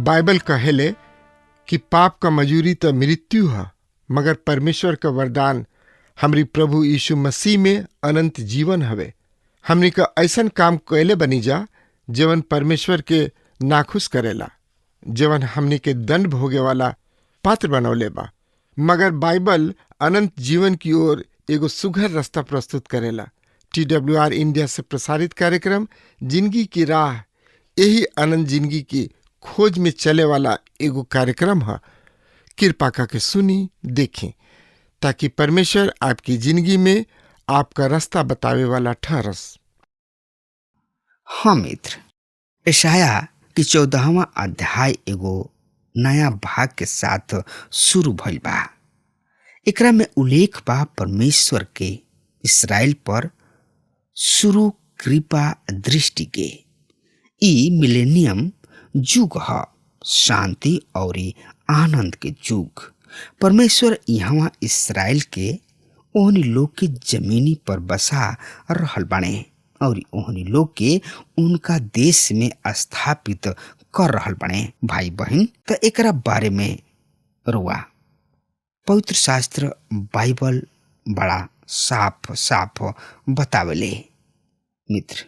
Bible कहेले कि पाप का मजूरी तो मृत्यु है, मगर परमेश्वर का वरदान हमरी प्रभु यीशु मसीह में अनंत जीवन हवे। हमनी का ऐसन काम कैले बनी जा जवन परमेश्वर के नाखुश करेला, जवन हमनी के दंड भोगे वाला पात्र बनौले बा। मगर बाइबल अनंत जीवन की ओर एगो सुघर रास्ता प्रस्तुत करेला। TWR इंडिया से प्रसारित कार्यक्रम जिंदगी की राह यही अनंत जिंदगी की खोज में चले वाला एगो कार्यक्रम है। कृपा करके सुनी देखें ताकि परमेश्वर आपकी जिंदगी में आपका रास्ता बतावे वाला ठहरस। हाँ मित्र, यशाया की 14वां अध्याय एगो नया भाग के साथ शुरू भइल बा। एकरा में उल्लेख बा परमेश्वर के इस्राएल पर शुरू कृपा दृष्टि के। ई मिलेनियम युग ह, शांति और आनंद के युग। परमेश्वर यहाँ इस्राएल के ओहनी लोग के जमीनी पर बसा रहल बाणे और ओहनी लोग के उनका देश में स्थापित कर रहल बाणे। भाई बहन, तो एकरा बारे में रुआ पवित्र शास्त्र बाइबल बड़ा साफ साफ बतावेले। मित्र,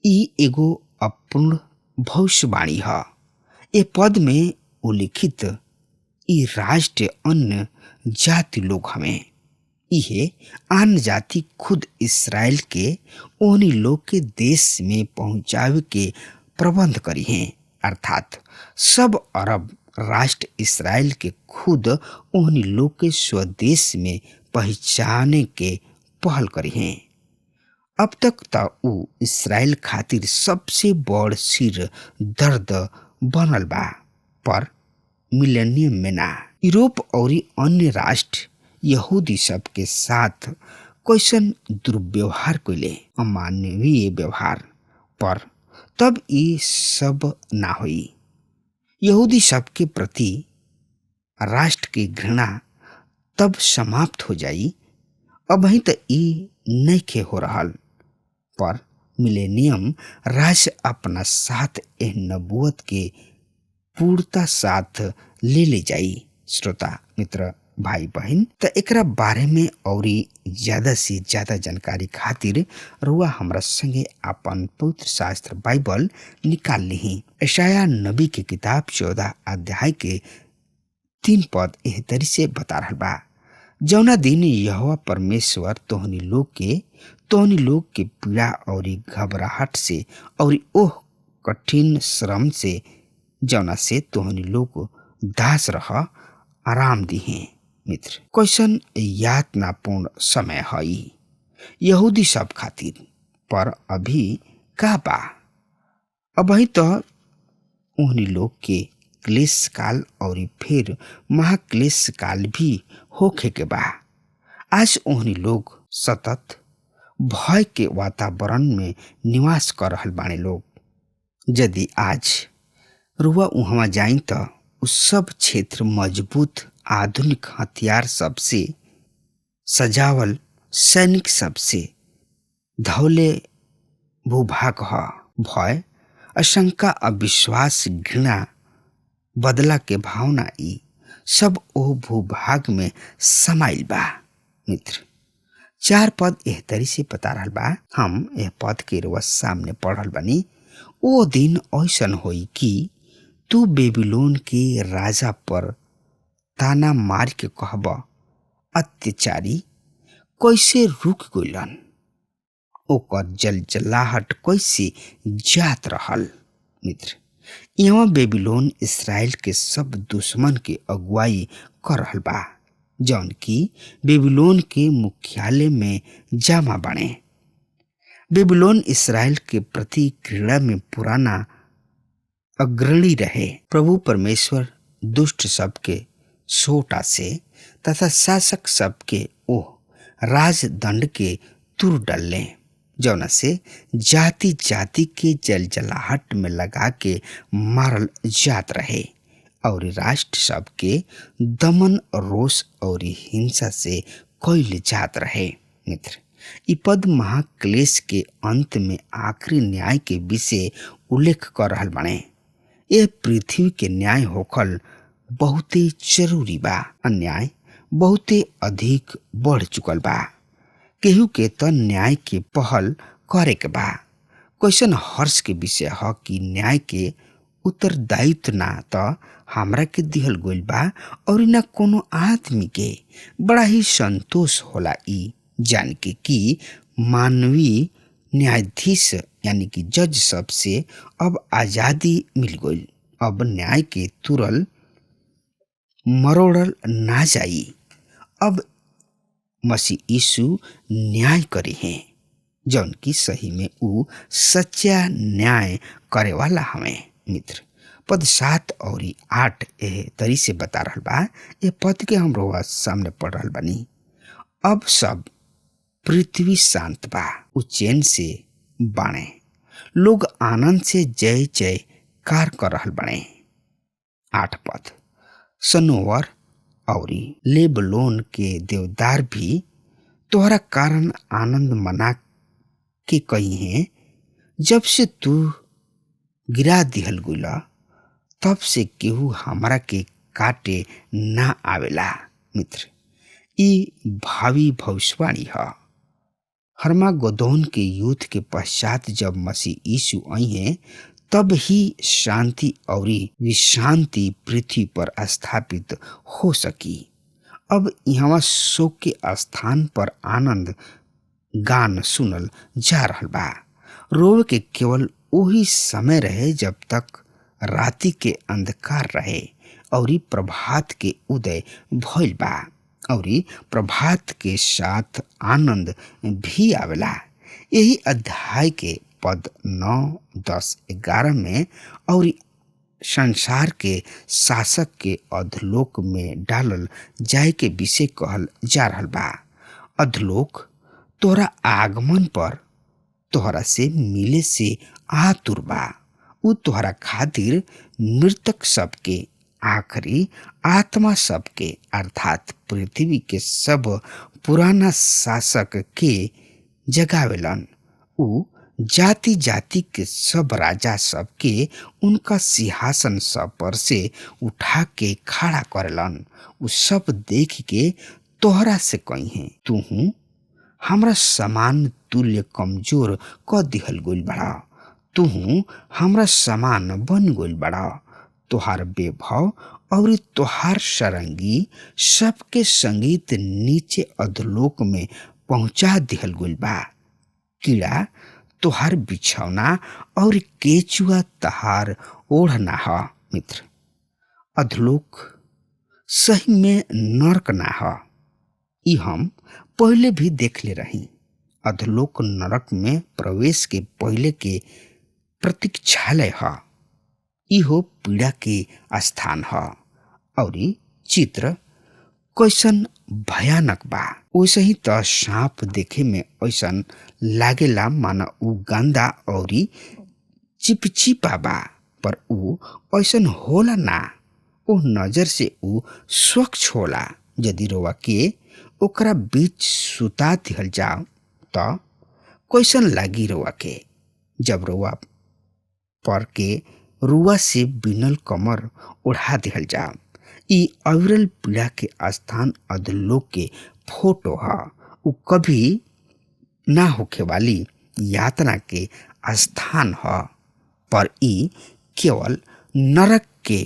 ई एगो अपूर्ण भविष्यवाणी है। ये पद में उल्लिखित ई राष्ट्र अन्य जाति लोग हमें इहे आन जाति खुद इस्राएल के ओहनी लोग के देश में पहुंचावे के प्रबंध करी हैं, अर्थात सब अरब राष्ट्र इस्राएल के खुद ओहनी लोग के स्वदेश में पहचाने के पहल करी हैं। अब तक तो ऊ इस्राएल खातिर सबसे बड़ सिर दर्द बनल बा, पर मिलेनियम में ना। यूरोप और अन्य राष्ट्र यहूदी सब के साथ कैसन दुर्व्यवहार कैले, अमानवीय व्यवहार, पर तब ये सब ना हुई। यहूदी सब के प्रति राष्ट्र की घृणा तब समाप्त हो जाई। अब ही तो ये नइखे हो रहल, पर मिलेनियम राज्य अपना साथ एह नबूवत के पूर्णता साथ ले जाई। श्रोता मित्र भाई बहन, तो एकरा बारे में और ज्यादा से ज्यादा जानकारी खातिर रुआ हमरा संगे अपन पवित्र शास्त्र बाइबल निकाल ली। यशाया नबी की किताब 14 अध्याय के 3 पद एह तरी से बता रहल बा। जौना दिन यहोवा परमेश्वर तोहनी लोग के पीड़ा और घबराहट से और ओह कठिन श्रम से जौना से तोहनी लोग दास रह आराम दिहे। मित्र, कैसन यातनापूर्ण समय हई यहूदी सब खातिर, पर अभी का बा? अभी तो उन्हीं लोग के क्लेश काल और फिर महाक्लेश काल भी होखे के बा। आज उन्हीं लोग सतत भय के वातावरण में निवास कर रहल बाने लोग। यदि आज रुआ उहवा जाई तो उस सब क्षेत्र मजबूत आधुनिक हथियार सबसे सजावल सैनिक सबसे धौले भूभाग ह। भय, आशंका, अविश्वास, घृणा, बदला के भावना ई सब ओ भूभाग में समाइल बा। मित्र, 4 पद एह तरी से बता रहल बा। हम एह पद के रुआ सामने पढ़ल बनी। ओ दिन ऐसन होई कि तू बेबीलोन के राजा पर ताना मार के कहब, अत्याचारी कैसे रुक गइलन, ओकर जलजलाहट कैसे जात रहल। मित्र, यहाँ बेबीलोन इस्राएल के सब दुश्मन के अगुवाई कर रहल बा, जौन की बेबीलोन के मुख्यालय में जमा बने। बेबीलोन इसराइल के प्रति क्रीड़ा में पुराना अग्रणी रहे। प्रभु परमेश्वर दुष्ट सबके सोटा से तथा शासक सबके ओह राजदंड के तुर डालने, जौना से जाति जाति के जलजलाहट में लगा के मारल जात रहे और राष्ट्र सबके दमन रोष और हिंसा से कईल जात रहे। मित्र, इ पद महाक्लेश के अंत में आखिरी न्याय के विषय उल्लेख कर रहल बाणे। यह पृथ्वी के न्याय होखल बहुते जरूरी बा। अन्याय बहुते अधिक बढ़ चुकल बा। केहू के त न्याय के पहल करे के बा। कैसन हर्ष के विषय ह कि न्याय के उत्तरदायित्व ना त हमरा के दिहल गइल बा और ना कोनो आदमी के। बड़ा ही संतोष होला ई जान के कि मानवीय न्यायाधीश यानी कि जज सब से अब आजादी मिल गई। अब न्याय के तुरल मरोड़ल ना जाई। अब मसीह यीशु न्याय करे हैं, जौन की सही में ऊ सच्चा न्याय करे वाला हमें। मित्र, पद 7 और 8 एह तरी से बता रहल बा। ये पद के हम रोवा सामने पढ़ रहल बानी। अब सब पृथ्वी शांत बा, ऊ चैन से बाणे, लोग आनंद से जय जयकार कर रहल बाणे। 8 पद, सनोवर और लेबलोन के देवदार भी तोहरा कारण आनंद मना के कही हैं। जब से तू गिरा दिहल गुला तब से केहू हमरा के काटे ना आवेला। मित्र, ई भावी भविष्यवाणी है। हर्मागोदोन के युद्ध के पश्चात जब मसीह यीशु आई हैं, तब ही शांति और विश्रांति पृथ्वी पर स्थापित हो सकी। अब यहाँ शोक के स्थान पर आनंद गान सुनल जा रहल बा। रोवे के केवल वही समय रहे जब तक राति के अंधकार रहे और प्रभात के उदय भइल बा और प्रभात के साथ आनंद भी आवेला। यही अध्याय के पद 9, 10, 11 में और संसार के शासक के अधलोक में डालल जाए के विषय कहल जा रहल बा। अधलोक तोहरा आगमन पर तोहरा से मिले से आतुर बा। उ तोहरा खातिर मृतक सबके आखिरी आत्मा सबके अर्थात पृथ्वी के सब पुराना शासक के जगावेलन। उ जाति जाति के सब राजा सबके उनका सिंहासन सब पर से उठा के खड़ा करेलन। उ सब देख के तोहरा से कही हैं, तू हमरा समान तुल्य कमजोर क दिहल गइल बड़ा। तू हमरा समान बन गइल बड़ा। तोहार बेभाव और तोहार सरंगी सबके संगीत नीचे अधलोक में पहुंचा दिहल गइल बा। कीड़ा तोहार बिछौना और केचुआ तहार ओढ़ना ह। मित्र, अधलोक सही में नरक ना ह। ई हम पहले भी देख ले रही। अधलोक नरक में प्रवेश के पहले के प्रतीक्षालय ह। इहो पीड़ा के स्थान ह और चित्र कैसन भयानक बा। वैसे ही त सांप देखे में ऐसन लागेला माना उ गंदा और चिपचिपा बा, पर उ ऐसन होला ना। ओ नजर से उ स्वच्छ होला। यदि रोवा के ओकरा बीच सुता दिहल जाओ त कैसन लागी रोवा के। जब रोवा पर के रुआ से बिनल कमर ओढ़ा दिहल जाओ। ई अविरल पीड़ा के स्थान अधलोक के फोटो ह। उ कभी ना होखे वाली यातना के स्थान ह, पर ई केवल नरक के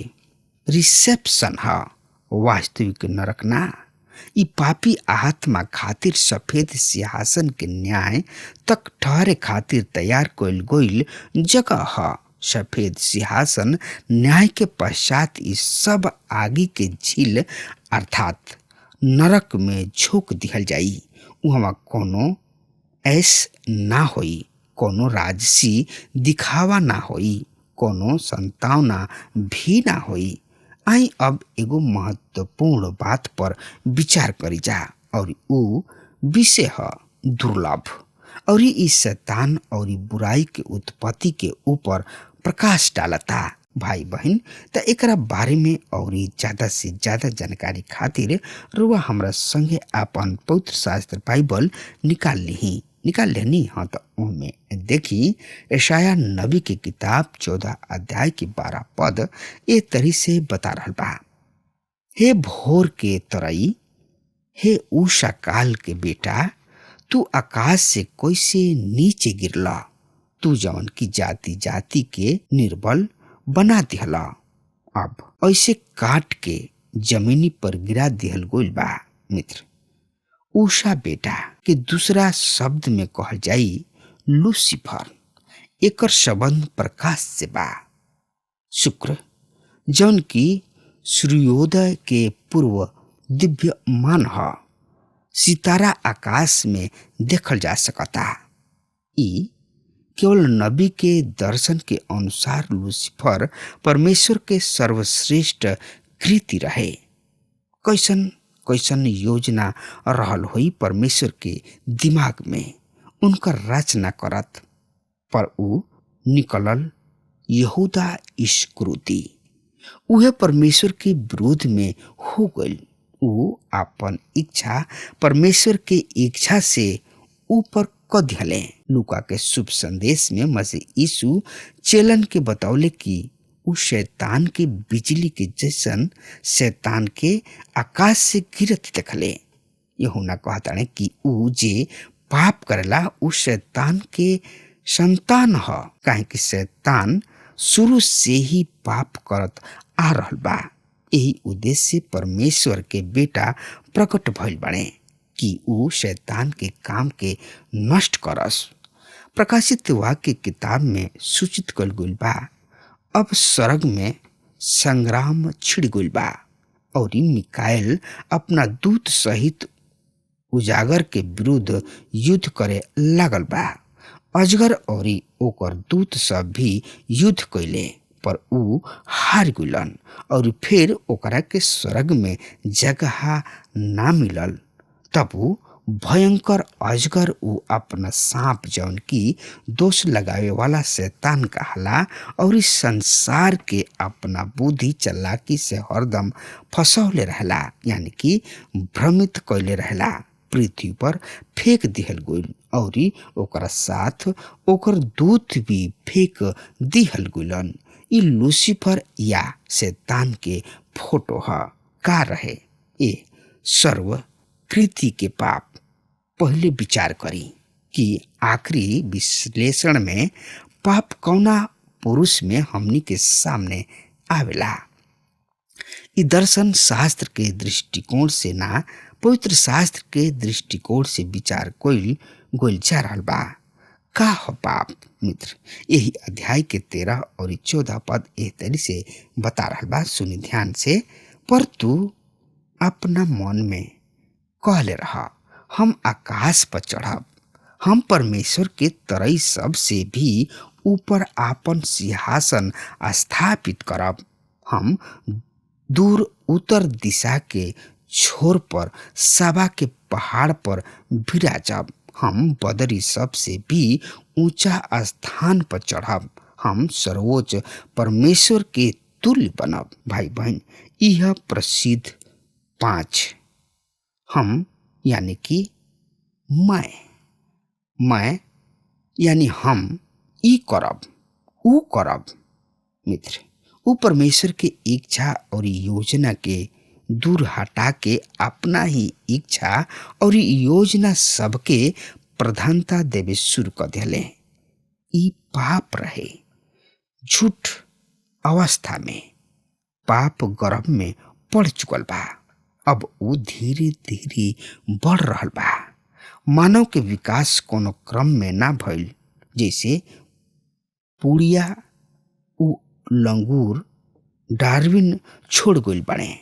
रिसेप्शन ह, वास्तविक नरक ना। ई पापी आत्मा खातिर सफेद सिंहासन के न्याय तक ठहरे खातिर तैयार कइल गइल जगह ह। सफेद सिंहासन न्याय के पश्चात इस सब आगे के झील अर्थात नरक में झोंक दिहल जाई। उहवा कोनो ऐस ना होई, कोनो राजसी दिखावा ना होई, कोनो संतावना भी ना होई। आई अब एगो महत्वपूर्ण बात पर विचार करी जा और ऊ विषय है दुर्लभ और ई शैतान और बुराई के उत्पत्ति के ऊपर प्रकाश डालता। भाई बहन, त एकरा बारे में और ज्यादा से ज्यादा जानकारी खातिर रुआ हमरा संगे अपन पवित्र शास्त्र बाइबल निकाल लेनी। हाँ, तो उनमें देखी यशाया नबी के किताब 14 अध्याय के 12 पद ए तरी से बता रहल बा। हे भोर के तरई, हे उषा काल के बेटा, तू आकाश से कैसे नीचे गिरला, तू जवन की जाति जाति के निर्बल बना दिहला। अब ऐसे काट के जमीनी पर गिरा दिहल गोइल बा। मित्र, उषा बेटा के दूसरा शब्द में कहल जाई लूसीफर। एकर संबंध प्रकाश से बा। शुक्र जौन की सूर्योदय के पूर्व दिव्य मान ह, सितारा आकाश में देखल जा सकता। ई केवल नबी के दर्शन के अनुसार लूसीफर परमेश्वर के सर्वश्रेष्ठ कृति रहे। कैसन कैसन योजना रहल हुई परमेश्वर के दिमाग में उनकर रचना करत, पर ऊ निकलल यहूदा इस्करियोती। उहे परमेश्वर के विरोध में हो गई। ऊ अपन इच्छा परमेश्वर के इच्छा से ऊपर क दिहले। लूका के शुभ संदेश में मसीह यीशु चेलन के बतौले कि ऊ शैतान के बिजली के जैसन शैतान के आकाश से गिरत देखले। यूहन्ना कहताने कि ऊ जे पाप करेला ऊ शैतान के संतान ह, काहे कि शैतान शुरू से ही पाप करत आ रहल बा। यही उद्देश्य से परमेश्वर के बेटा प्रकट भइल बने कि ऊ शैतान के काम के नष्ट करस। प्रकाशित वाक्य किताब में सूचित कल गइल बा। अब स्वर्ग में संग्राम छिड़ गइल बा और मिकाएल अपना दूत सहित उजागर के विरुद्ध युद्ध करे लागल बा। अजगर और ओकर दूत सब भी युद्ध कैले, पर ऊ हार गइलन और फिर ओकरा के स्वर्ग में जगह ना मिलल। तब ऊ भयंकर अजगर ऊ अपना सांप जौन की दोष लगावे वाला शैतान कहला और इस संसार के अपना बुद्धि चालाकी से हरदम फंसौले रहला, यानी कि भ्रमित कैले रहला, पृथ्वी पर फेंक दिहल गइल और ओकरा साथ ओकर दूत भी फेंक दिहल गइलन। ई लूसीफर या शैतान के फोटो ह। का रहे ए सर्व कृति के पाप। पहले विचार करी कि आखिरी विश्लेषण में पाप कौना पुरुष में हमनी के सामने आवेला। ई दर्शन शास्त्र के दृष्टिकोण से ना, पवित्र शास्त्र के दृष्टिकोण से विचार कोइल गोल जा रहल बा। का हो पाप? मित्र, यही अध्याय के 13 और 14 पद एह तरी से बता रहल बा। सुनी ध्यान से। पर तू अपना मन में कहले रहा, हम आकाश पर चढ़ब, हम परमेश्वर के तरई सब से भी ऊपर आपन सिंहासन स्थापित करब। हम दूर उत्तर दिशा के छोर पर सभा के पहाड़ पर विराजब। हम बदरी सब से भी ऊंचा स्थान पर चढ़ब। हम सर्वोच्च परमेश्वर के तुल्य बनब। भाई बहन, यह प्रसिद्ध 5 हम यानी कि मैं यानी हम ई करब ऊ करब। मित्र, ऊ परमेश्वर के इच्छा और योजना के दूर हटा के अपना ही इच्छा और योजना सबके प्रधानता देवे शुरू कर दिले। ई पाप रहे। झूठ अवस्था में पाप गर्भ में पड़ चुकल बा। अब ऊ धीरे धीरे बढ़ रहल बा। मानव के विकास कोनो क्रम में ना भइल, जैसे पुड़िया ऊ लंगूर डार्विन छोड़ गइल बने।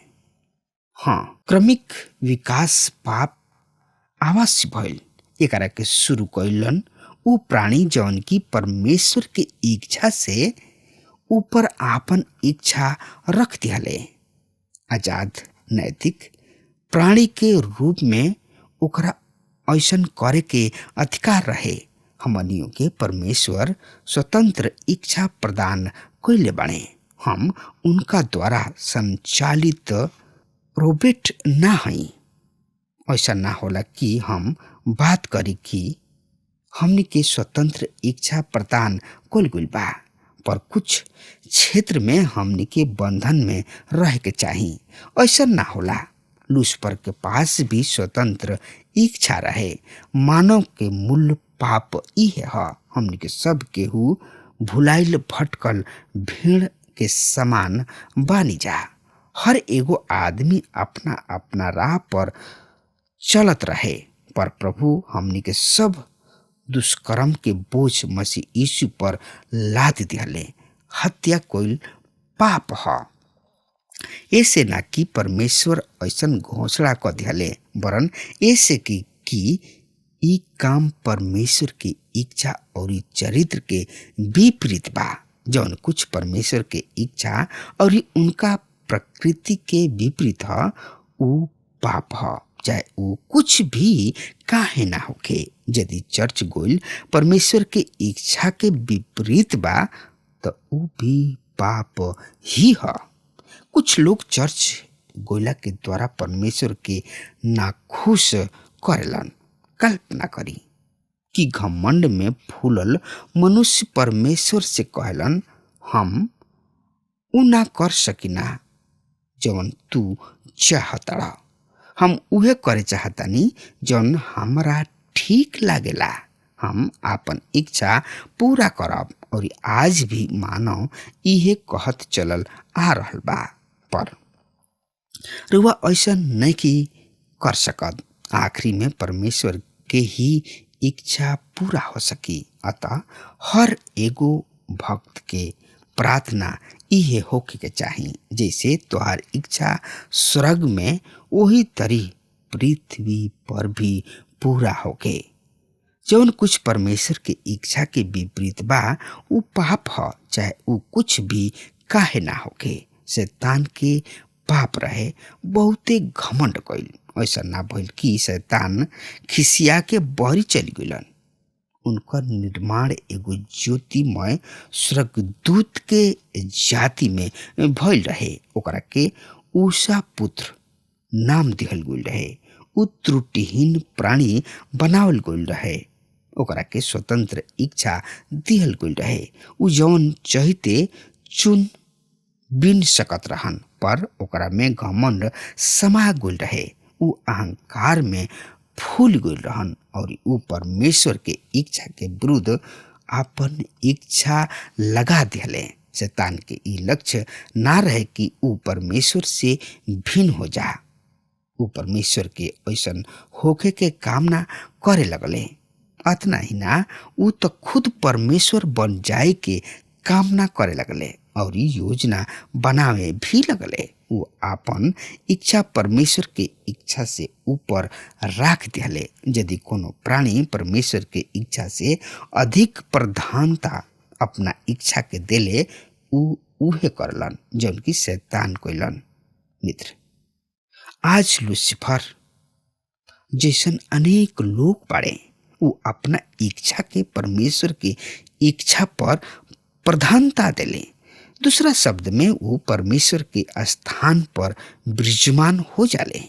हाँ, क्रमिक विकास पाप अवश्य भइल। एकरा के शुरू कैलन ऊ प्राणी जौन की परमेश्वर के इच्छा से ऊपर आपन इच्छा रख दिहले। आजाद नैतिक प्राणी के रूप में ओकरा ऐसन करे के अधिकार रहे। हमनियों के परमेश्वर स्वतंत्र इच्छा प्रदान कइले बाणे। हम उनका द्वारा संचालित रोबोट ना हई। ऐसा ना होला कि हम बात करी कि हमनी के स्वतंत्र इच्छा प्रदान कइल गइल बा, पर कुछ क्षेत्र में हमनी के बंधन में रह के चाही। ऐसा ना होला। लूसीफर के पास भी स्वतंत्र इच्छा रहे। मानव के मूल पाप इहे ह। हमनी के सब केहू भुलाइल भटकल भेड़ के समान बानी जा। हर एगो आदमी अपना अपना राह पर चलत रहे, पर प्रभु हमनी के सब दुष्कर्म के बोझ मसीह यीशु पर लाद दिहले। हत्या कोइल पाप ह। ऐसे ना कि परमेश्वर ऐसन घोषणा कर दिहले, वरन ऐसे कि ई काम परमेश्वर की इच्छा और चरित्र के विपरीत बा। जौन कुछ परमेश्वर के इच्छा और उनका प्रकृति के विपरीत ह, ऊ पाप ह, चाहे ऊ कुछ भी काहे ना होखे। यदि चर्च गोइल परमेश्वर के इच्छा के विपरीत बा तो ऊ भी पाप ही ह। कुछ लोग चर्च गोइला के द्वारा परमेश्वर के नाखुश करेलन। कल्पना करी कि घमंड में फूलल मनुष्य परमेश्वर से कहलन, हम ऊ ना कर सकिना जौन तू चाहतड़ा। हम उहे करे चाहतानी जौन हमरा ठीक लागेला। हम आपन इच्छा पूरा करब। और आज भी मानव इहे कहत चलल आ रहल बा, पर रुआ ऐसा नहीं कि कर सकत। आखिरी में परमेश्वर के ही इच्छा पूरा हो सकी। अतः हर एगो भक्त के प्रार्थना इहे होके के चाही, जैसे तोहार इच्छा स्वर्ग में वही तरी पृथ्वी पर भी पूरा होके। जौन कुछ परमेश्वर के इच्छा के विपरीत बा ऊ पाप ह, चाहे ऊ कुछ भी काहे ना होके। शैतान के पाप रहे, बहुते घमंड कइल। ऐसा ना भइल कि शैतान खिसिया के बहरी चली गइलन। उनकर निर्माण एगो ज्योतिमय स्वर्गदूत के जाति में भइल रहे। ओकरा के उषा पुत्र नाम दिहल गइल रहे। ऊ त्रुटिहीन प्राणी बनावल गइल रहे। ओकरा के स्वतंत्र इच्छा दिहल गइल रहे। ऊ जौन चाहते चुन बिन सकत रहन, पर ओकरा में घमंड समा गइल रहे। ऊ अहंकार में फूल गइल रहन और ऊ परमेश्वर के इच्छा के विरुद्ध अपन इच्छा लगा दिहले। शैतान के ई लक्ष्य ना रहे कि ऊ परमेश्वर से भिन्न हो जा। ऊ परमेश्वर के ऐसन होखे के कामना करे लगले। अतना ही ना, ऊ तो खुद परमेश्वर बन जाए के कामना करे लगले और योजना बनावे भी लगले। ऊ आपन इच्छा परमेश्वर के इच्छा से ऊपर राख दिहले। यदि कोनो प्राणी परमेश्वर के इच्छा से अधिक प्रधानता अपना इच्छा के देले, ऊ उहे करलन जौन की शैतान कइलन। मित्र, आज लूसीफर जैसन अनेक लोग बाड़े। ऊ अपना इच्छा के परमेश्वर के इच्छा पर प्रधानता देले। दूसरा शब्द में वो परमेश्वर के स्थान पर विराजमान हो जाले।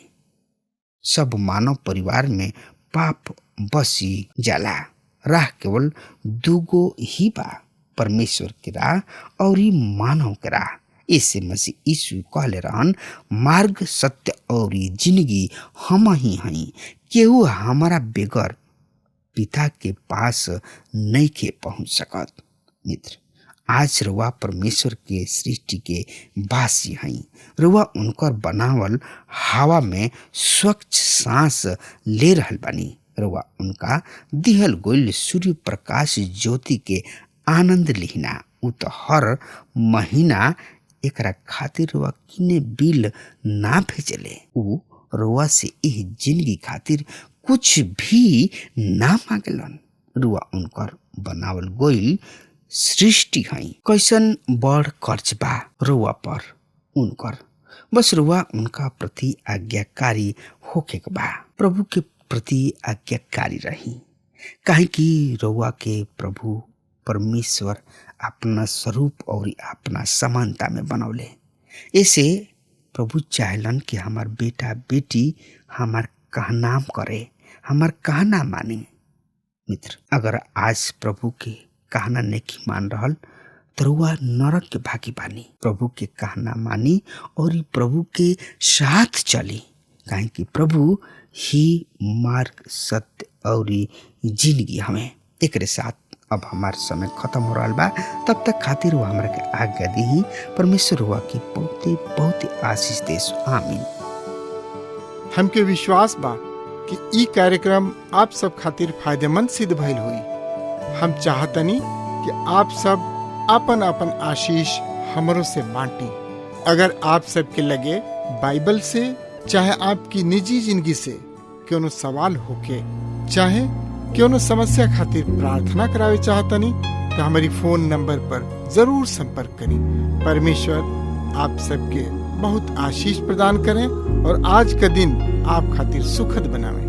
सब मानव परिवार में पाप बसी जाला। राह केवल दूगो ही बा, परमेश्वर के राह और मानव के राह। इससे मसीह यीशु कहले रहन, मार्ग सत्य और जिंदगी हम ही हई। केहू हमारा बेगर पिता के पास नहीं के पहुंच सकत। मित्र, आज रुआ परमेश्वर के सृष्टि के वासी हई। रुआ उनकर बनावल हवा में स्वच्छ सांस ले रहल बानी। रुआ उनका दिहल गोइल सूर्य प्रकाश ज्योति के आनंद लिहिना। उ तो हर महीना एकरा खातिर रुआ किने बिल ना भेजले। उ रुआ से इह जिंदगी खातिर कुछ भी ना मांगलन। रुआ उनकर बनावल गोइल सृष्टि हई। कैसन बड़ कर्ज बा रुआ पर उनकर, बस रुआ उनका प्रति आज्ञाकारी होके के बा। प्रभु के प्रति आज्ञाकारी रही, काहे कि रुआ के प्रभु परमेश्वर अपना स्वरूप और अपना समानता में बनौले। ऐसे प्रभु चाहलन कि हमार बेटा बेटी हमार कहनाम करे, हमार कहना माने। मित्र, अगर आज प्रभु के कहना नहीं मान रहल तो रुआ नरक के भागी बानी। प्रभु के कहना मानी और प्रभु के साथ चली, काहे कि प्रभु ही मार्ग, सत्य और जिंदगी हमें। एक साथ अब हमार समय खत्म हो रहा बा, तब तक खातिर वो हमारे के आज्ञा दी। परमेश्वर हुआ की बहुत बहुत आशीष देश। आमीन। हमके विश्वास बा कि ई कार्यक्रम आप सब खातिर फायदेमंद सिद्ध भइल हुई। हम चाहतनी कि आप सब अपन अपन आशीष हमरों से बांटी। अगर आप सबके लगे बाइबल से चाहे आपकी निजी जिंदगी से कोनो सवाल होके, चाहे कोनो समस्या खातिर प्रार्थना करावे चाहतनी, तो हमारी फोन नंबर पर जरूर संपर्क करें। परमेश्वर आप सबके बहुत आशीष प्रदान करें और आज का दिन आप खातिर सुखद बनावे।